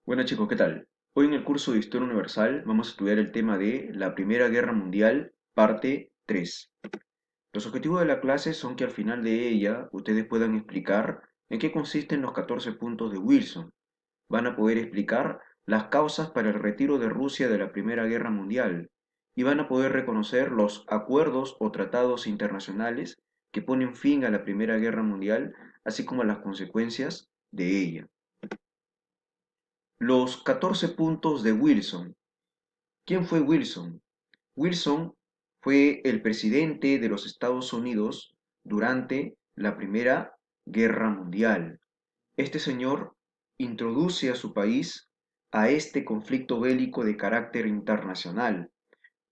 Bueno chicos, ¿qué tal? Hoy en el curso de Historia Universal vamos a estudiar el tema de la Primera Guerra Mundial, parte 3. Los objetivos de la clase son que al final de ella ustedes puedan explicar en qué consisten los 14 puntos de Wilson. Van a poder explicar las causas para el retiro de Rusia de la Primera Guerra Mundial y van a poder reconocer los acuerdos o tratados internacionales que ponen fin a la Primera Guerra Mundial, así como las consecuencias de ella. Los 14 puntos de Wilson. ¿Quién fue Wilson? Wilson fue el presidente de los Estados Unidos durante la Primera Guerra Mundial. Este señor introduce a su país a este conflicto bélico de carácter internacional,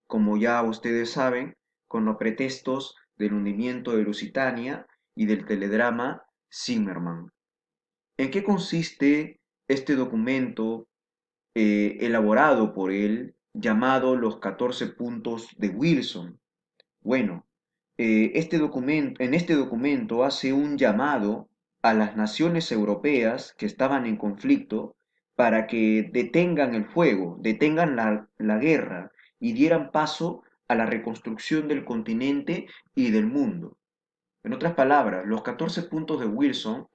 como ya ustedes saben, con los pretextos del hundimiento de Lusitania y del teledrama Zimmermann. ¿En qué consiste este documento elaborado por él llamado Los 14 puntos de Wilson? Bueno, en este documento hace un llamado a las naciones europeas que estaban en conflicto para que detengan el fuego, detengan la guerra y dieran paso a la reconstrucción del continente y del mundo. En otras palabras, los 14 puntos de Wilson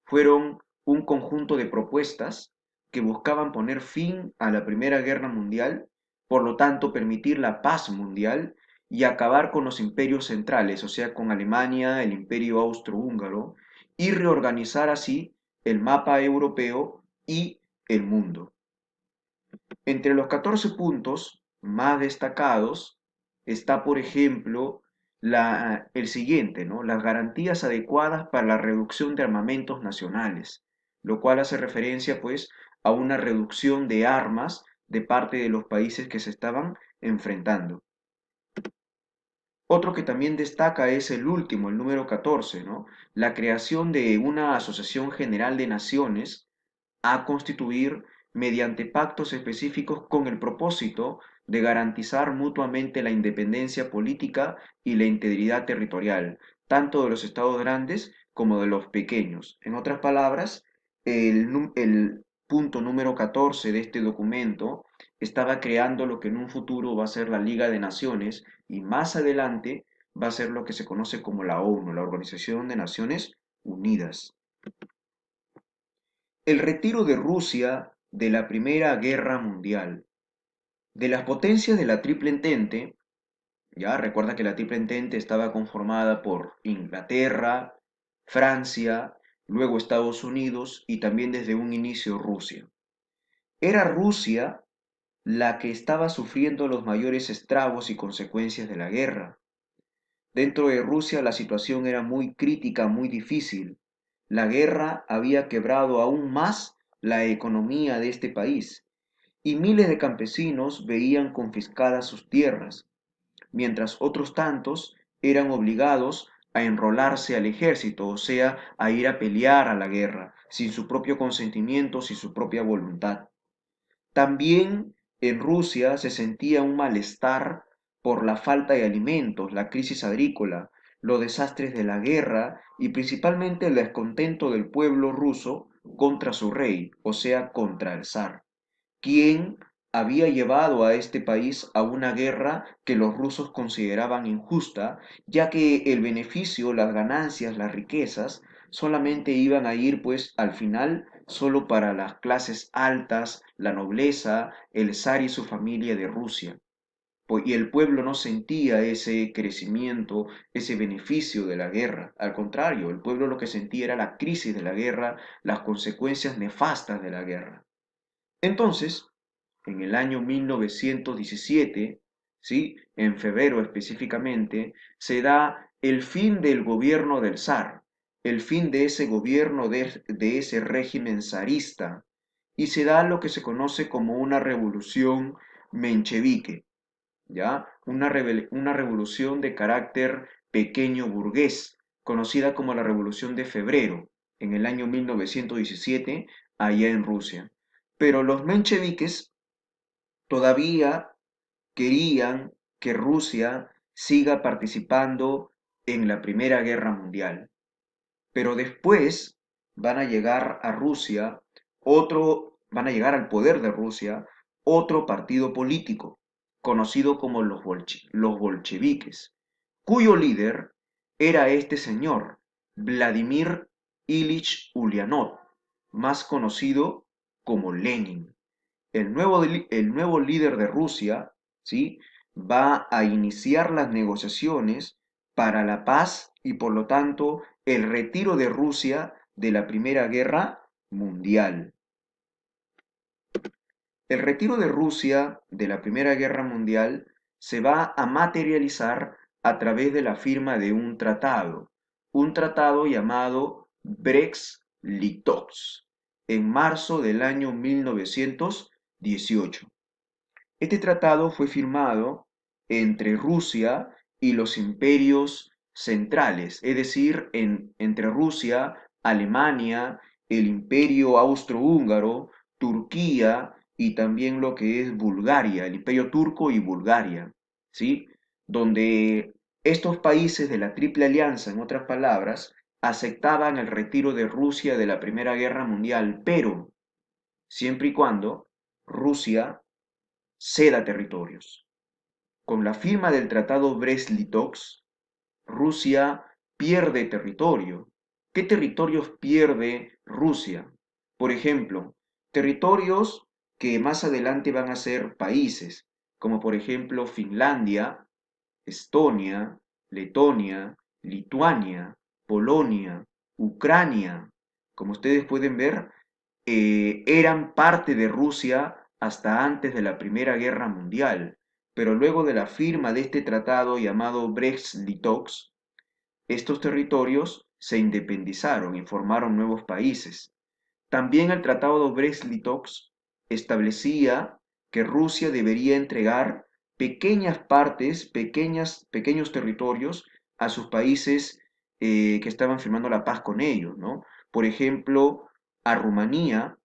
fueron un conjunto de propuestas que buscaban poner fin a la Primera Guerra Mundial, por lo tanto permitir la paz mundial y acabar con los imperios centrales, o sea, con Alemania, el imperio austrohúngaro, y reorganizar así el mapa europeo y el mundo. Entre los 14 puntos más destacados está, por ejemplo, el siguiente, ¿no? Las garantías adecuadas para la reducción de armamentos nacionales, lo cual hace referencia, pues, a una reducción de armas de parte de los países que se estaban enfrentando. Otro que también destaca es el último, el número 14, ¿no? La creación de una Asociación General de Naciones a constituir mediante pactos específicos con el propósito de garantizar mutuamente la independencia política y la integridad territorial, tanto de los estados grandes como de los pequeños. En otras palabras, el punto número 14 de este documento estaba creando lo que en un futuro va a ser la Liga de Naciones y más adelante va a ser lo que se conoce como la ONU, la Organización de Naciones Unidas. El retiro de Rusia de la Primera Guerra Mundial. De las potencias de la Triple Entente, ya recuerda que la Triple Entente estaba conformada por Inglaterra, Francia, luego Estados Unidos y también desde un inicio Rusia. Era Rusia la que estaba sufriendo los mayores estragos y consecuencias de la guerra. Dentro de Rusia la situación era muy crítica, muy difícil. La guerra había quebrado aún más la economía de este país y miles de campesinos veían confiscadas sus tierras, mientras otros tantos eran obligados a enrolarse al ejército, o sea, a ir a pelear a la guerra, sin su propio consentimiento, sin su propia voluntad. También en Rusia se sentía un malestar por la falta de alimentos, la crisis agrícola, los desastres de la guerra y principalmente el descontento del pueblo ruso contra su rey, o sea, contra el zar, quien había llevado a este país a una guerra que los rusos consideraban injusta, ya que el beneficio, las ganancias, las riquezas solamente iban a ir pues al final solo para las clases altas, la nobleza, el zar y su familia de Rusia. Y el pueblo no sentía ese crecimiento, ese beneficio de la guerra. Al contrario, el pueblo lo que sentía era la crisis de la guerra, las consecuencias nefastas de la guerra. Entonces, en el año 1917, ¿sí? En febrero específicamente, se da el fin del gobierno del zar, el fin de ese gobierno de ese régimen zarista, y se da lo que se conoce como una revolución menchevique, ¿ya? Una revolución de carácter pequeño burgués, conocida como la Revolución de Febrero, en el año 1917, allá en Rusia. Pero los mencheviques todavía querían que Rusia siga participando en la Primera Guerra Mundial. Pero después van a llegar a Rusia otro van a llegar al poder de Rusia otro partido político, conocido como los bolcheviques, cuyo líder era este señor, Vladimir Ilich Ulyanov, más conocido como Lenin. El nuevo líder de Rusia, ¿sí? Va a iniciar las negociaciones para la paz y por lo tanto el retiro de Rusia de la Primera Guerra Mundial. El retiro de Rusia de la Primera Guerra Mundial se va a materializar a través de la firma de un tratado llamado Brest-Litovsk, en marzo del año 1918. Este tratado fue firmado entre Rusia y los imperios centrales, es decir, entre Rusia, Alemania, el imperio austrohúngaro, Turquía y también lo que es Bulgaria, el imperio turco y Bulgaria, ¿sí? Donde estos países de la Triple Alianza, en otras palabras, aceptaban el retiro de Rusia de la Primera Guerra Mundial, pero siempre y cuando Rusia ceda territorios. Con la firma del Tratado Brest-Litovsk, Rusia pierde territorio. ¿Qué territorios pierde Rusia? Por ejemplo, territorios que más adelante van a ser países, como por ejemplo Finlandia, Estonia, Letonia, Lituania, Polonia, Ucrania. Como ustedes pueden ver, eran parte de Rusia hasta antes de la Primera Guerra Mundial, pero luego de la firma de este tratado llamado Brest-Litovsk, estos territorios se independizaron y formaron nuevos países. También el tratado de Brest-Litovsk establecía que Rusia debería entregar pequeñas partes, pequeños territorios a sus países que estaban firmando la paz con ellos, ¿no? Por ejemplo, a Rumanía,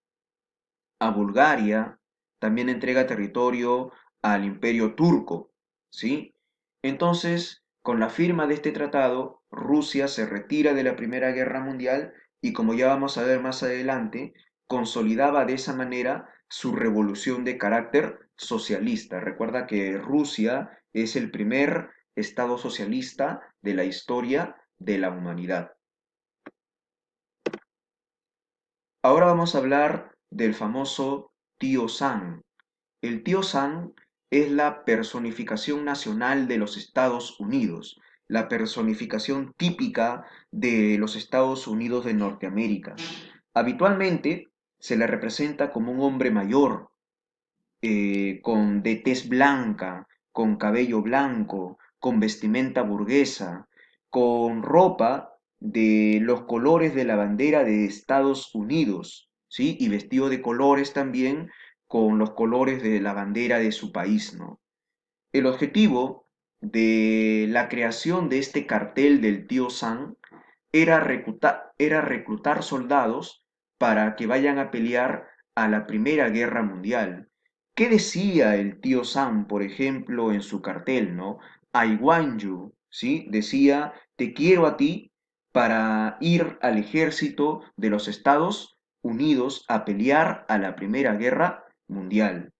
a Bulgaria, también entrega territorio al Imperio Turco, ¿sí? Entonces, con la firma de este tratado, Rusia se retira de la Primera Guerra Mundial y, como ya vamos a ver más adelante, consolidaba de esa manera su revolución de carácter socialista. Recuerda que Rusia es el primer estado socialista de la historia de la humanidad. Ahora vamos a hablar del famoso Tío Sam. El Tío Sam es la personificación nacional de los Estados Unidos, la personificación típica de los Estados Unidos de Norteamérica. Habitualmente se le representa como un hombre mayor, de tez blanca, con cabello blanco, con vestimenta burguesa, con ropa de los colores de la bandera de Estados Unidos, ¿sí? Y vestido de colores también con los colores de la bandera de su país, ¿no? El objetivo de la creación de este cartel del tío Sam era reclutar soldados para que vayan a pelear a la Primera Guerra Mundial. ¿Qué decía el tío Sam, por ejemplo, en su cartel, ¿no? I want you, ¿sí? Decía, te quiero a ti para ir al ejército de los Estados Unidos a pelear a la Primera Guerra Mundial.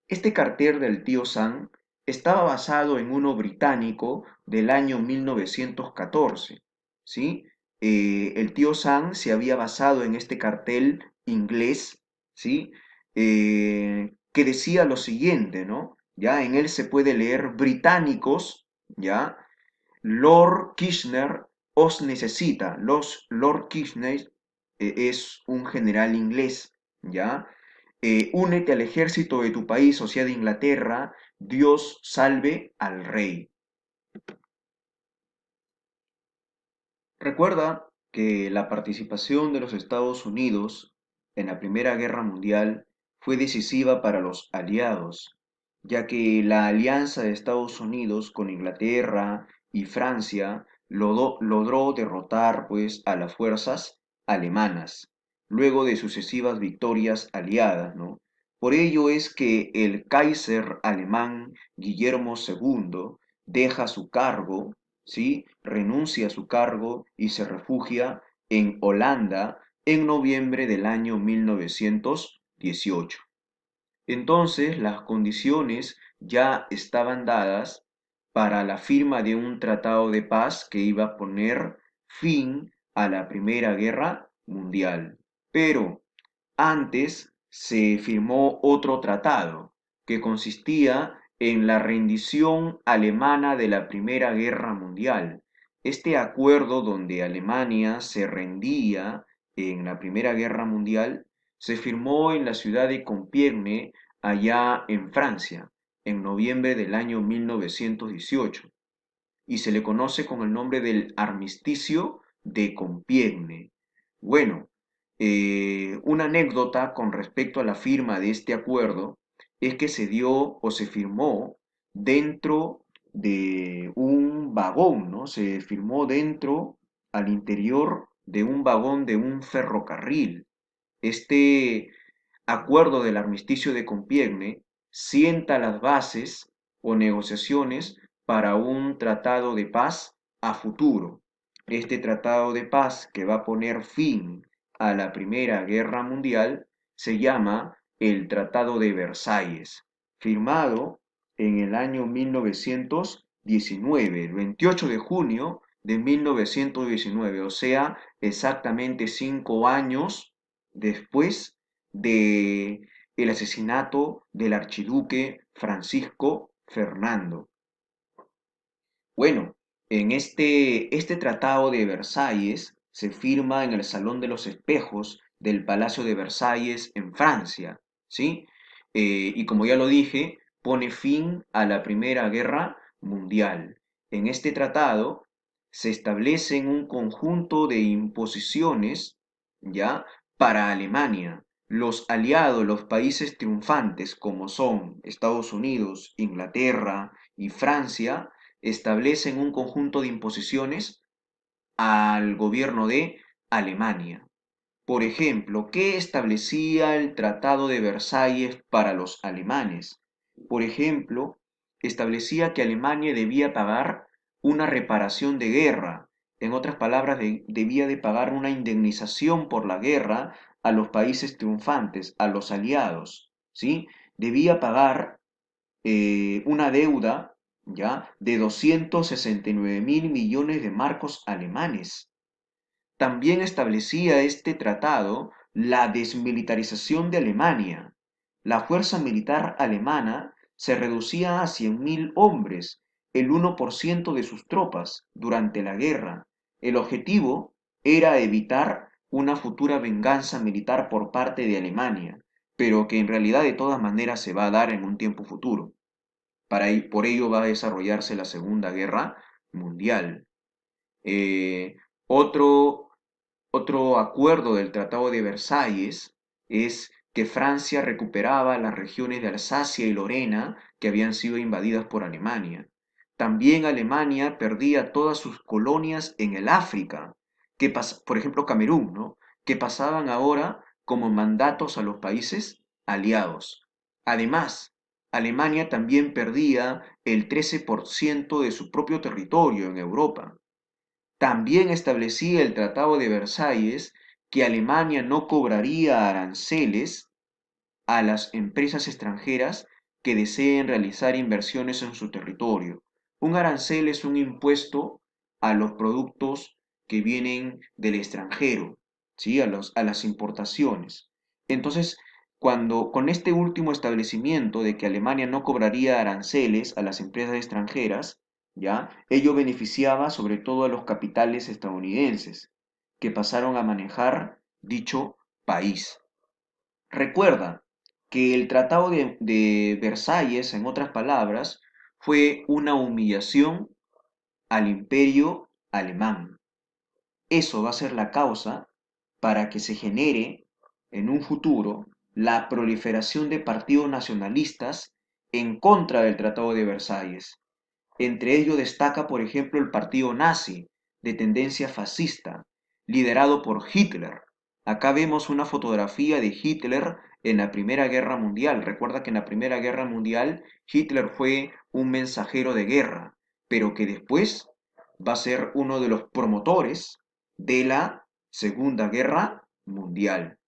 Este cartel del tío Sam estaba basado en uno británico del año 1914, ¿sí? El tío Sam se había basado en este cartel inglés, ¿sí? Que decía lo siguiente, ¿no? Ya en él se puede leer británicos, ¿ya? Lord Kitchener os necesita. Lord Kitchener es un general inglés, ¿ya? Únete al ejército de tu país, o sea, de Inglaterra. Dios salve al rey. Recuerda que la participación de los Estados Unidos en la Primera Guerra Mundial fue decisiva para los aliados, ya que la alianza de Estados Unidos con Inglaterra y Francia logró derrotar pues a las fuerzas alemanas, luego de sucesivas victorias aliadas, ¿no? Por ello es que el Kaiser alemán Guillermo II deja su cargo, ¿sí? Renuncia a su cargo y se refugia en Holanda en noviembre del año 1918. 1918. Entonces, las condiciones ya estaban dadas para la firma de un tratado de paz que iba a poner fin a la Primera Guerra Mundial. Pero antes se firmó otro tratado que consistía en la rendición alemana de la Primera Guerra Mundial. Este acuerdo donde Alemania se rendía en la Primera Guerra Mundial se firmó en la ciudad de Compiègne, allá en Francia, en noviembre del año 1918, y se le conoce con el nombre del Armisticio de Compiègne. Bueno, una anécdota con respecto a la firma de este acuerdo es que se dio o se firmó dentro de un vagón, ¿no? Se firmó dentro, al interior de un vagón de un ferrocarril. Este acuerdo del armisticio de Compiègne sienta las bases o negociaciones para un tratado de paz a futuro. Este tratado de paz que va a poner fin a la Primera Guerra Mundial se llama el Tratado de Versalles, firmado en el año 1919, el 28 de junio de 1919, o sea, exactamente 5 años después de el asesinato del archiduque Francisco Fernando. Bueno, en este tratado de Versalles se firma en el Salón de los Espejos del Palacio de Versalles en Francia, ¿sí? Y como ya lo dije, pone fin a la Primera Guerra Mundial. En este tratado se establecen un conjunto de imposiciones, ¿ya? Para Alemania. Los aliados, los países triunfantes como son Estados Unidos, Inglaterra y Francia, establecen un conjunto de imposiciones al gobierno de Alemania. Por ejemplo, ¿qué establecía el Tratado de Versalles para los alemanes? Por ejemplo, establecía que Alemania debía pagar una reparación de guerra. En otras palabras, debía de pagar una indemnización por la guerra a los países triunfantes, a los aliados, ¿sí? Debía pagar una deuda, ¿ya? De 269.000 millones de marcos alemanes. También establecía este tratado la desmilitarización de Alemania. La fuerza militar alemana se reducía a 100.000 hombres, el 1% de sus tropas, durante la guerra. El objetivo era evitar una futura venganza militar por parte de Alemania, pero que en realidad de todas maneras se va a dar en un tiempo futuro. Por ello va a desarrollarse la Segunda Guerra Mundial. Eh, otro, otro acuerdo del Tratado de Versalles es que Francia recuperaba las regiones de Alsacia y Lorena que habían sido invadidas por Alemania. También Alemania perdía todas sus colonias en el África, por ejemplo Camerún, ¿no? Que pasaban ahora como mandatos a los países aliados. Además, Alemania también perdía el 13% de su propio territorio en Europa. También establecía el Tratado de Versalles que Alemania no cobraría aranceles a las empresas extranjeras que deseen realizar inversiones en su territorio. Un arancel es un impuesto a los productos que vienen del extranjero, ¿sí? A las importaciones. Entonces, con este último establecimiento de que Alemania no cobraría aranceles a las empresas extranjeras, ¿ya? Ello beneficiaba sobre todo a los capitales estadounidenses, que pasaron a manejar dicho país. Recuerda que el Tratado de Versalles, en otras palabras, fue una humillación al imperio alemán. Eso va a ser la causa para que se genere en un futuro la proliferación de partidos nacionalistas en contra del Tratado de Versalles. Entre ellos destaca, por ejemplo, el partido nazi, de tendencia fascista, liderado por Hitler. Acá vemos una fotografía de Hitler en la Primera Guerra Mundial. Recuerda que en la Primera Guerra Mundial Hitler fue un mensajero de guerra, pero que después va a ser uno de los promotores de la Segunda Guerra Mundial.